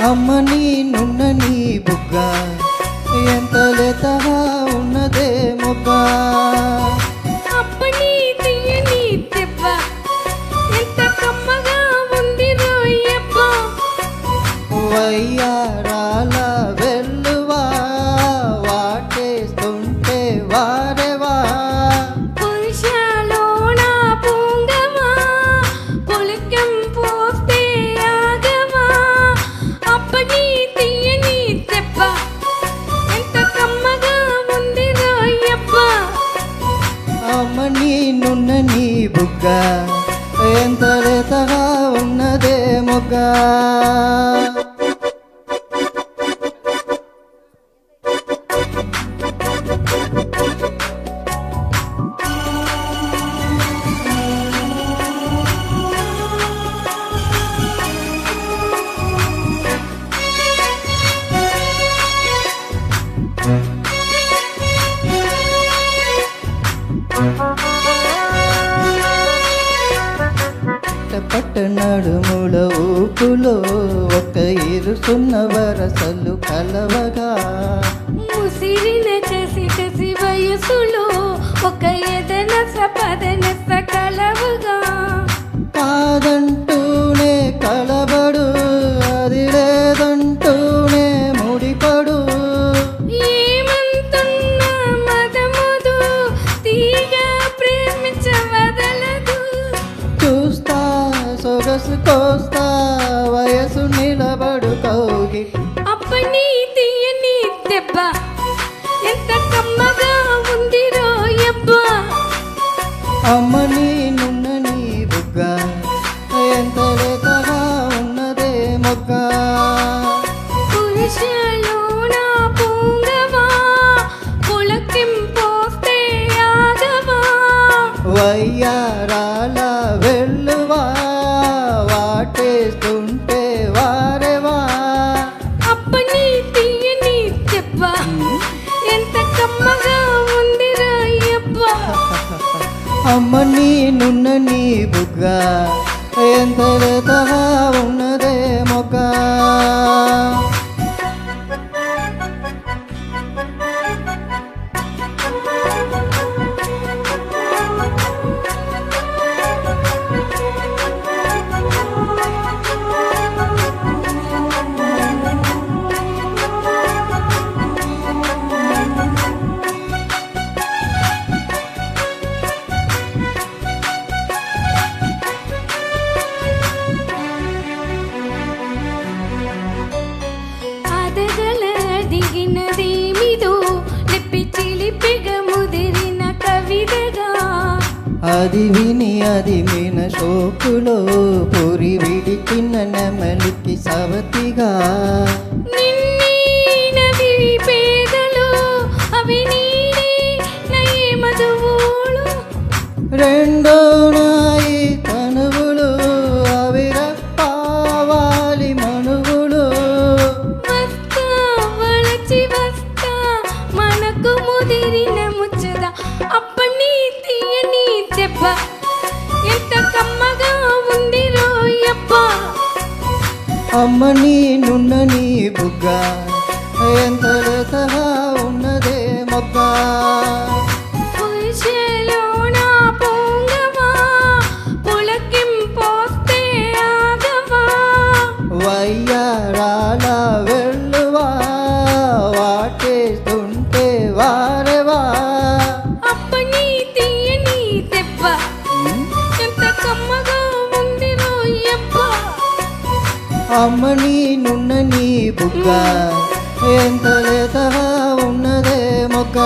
అమ్మ నీ నున్న నీ బుగ్గ ఎంత లేతగా ఉన్నదే మొగ్గ. అప్పని తీయని దెబ్బ ఎంత కమ్మగా ఉంది రోయబ్బ. వయ్యారాల వెల్లువా వాటేస్తుంటే వారెవా. పురుషలోన పొంగవా పులకం పోస్తే ఆగవా. అప్పని తీయని దెబ్బ ఎంత కమ్మగా ఉంది రోయబ్బ. అమ్మ నీ నున్న నీ బుగ్గ ఎంత లేతగా ఉన్నదే మొగ్గ. పట్ట నడుముల ఊపులో ఒక ఇరుసున్న వరసలు కలవగా. ముసిరిన కసి కసి వయసులో ఒక ఎదనస పదనస కలవుగా. కాదంటూనే కలబడు అది లేదంటూనే ముడిపడు. ఏమంతున్నా మదముదు తీగ ప్రేమించ వదలదు. చూస్తా సొగసు కోస్తా వయసు నిలబడు కౌగి. అప్పని తీయని దెబ్బ ఎంత కమ్మగా ఉంది రోయబ్బ. అమ్మ నీ నున్న నీ బుగ్గ ఎంత లేతగా ఉన్నదే మొగ్గ. పురుషలోన పొంగవా పులకిం పోస్తే ఆగవా. వయ్యారాల వెల్లువా వాటేస్తుంటే వారెవా. అప్పని తీయని దెబ్బ ఎంత కమ్మగా ఉంది రోయబ్బ. అమ్మ నీ నున్న నీ బుగ్గ ఎంత లేతగా ఉన్నదే మొగ్గ. అదగల దిగినదేమిదో లిప్పి చిలిపిగ ముదిరిన కవిదగా. అది విని అది మీన షోకులో పొరి విడిచిన నెమలికి సవతిగా. నిన్నీనవి పేదలు అవి నీడే నయే మధువులు. రెండో నాయి తనువులు అవి రప్పావాలి మనువులు. వస్తా వలచి వస్తా మనకు ముదిరిన ముచ్చద. అప్పని తీయని దెబ్బ ఎంత కమ్మగా ఉంది రోయబ్బ. అమ్మ నీ నున్న నీ బుగ్గ ఎంత లేతగా ఉన్నదే మొగ్గ. పురుషలోన పొంగవా పులకిం పోస్తే ఆగవా. వయ్యారాల వెల్లువా వాటేస్తుంటే వారెవా. అప్పని తీయని దెబ్బ ఎంత కమ్మగా ఉంది రోయబ్బ. అమ్మ నీ నున్న నీ బుగ్గ ఎంత లేతగా ఉన్నదే మొగ్గ.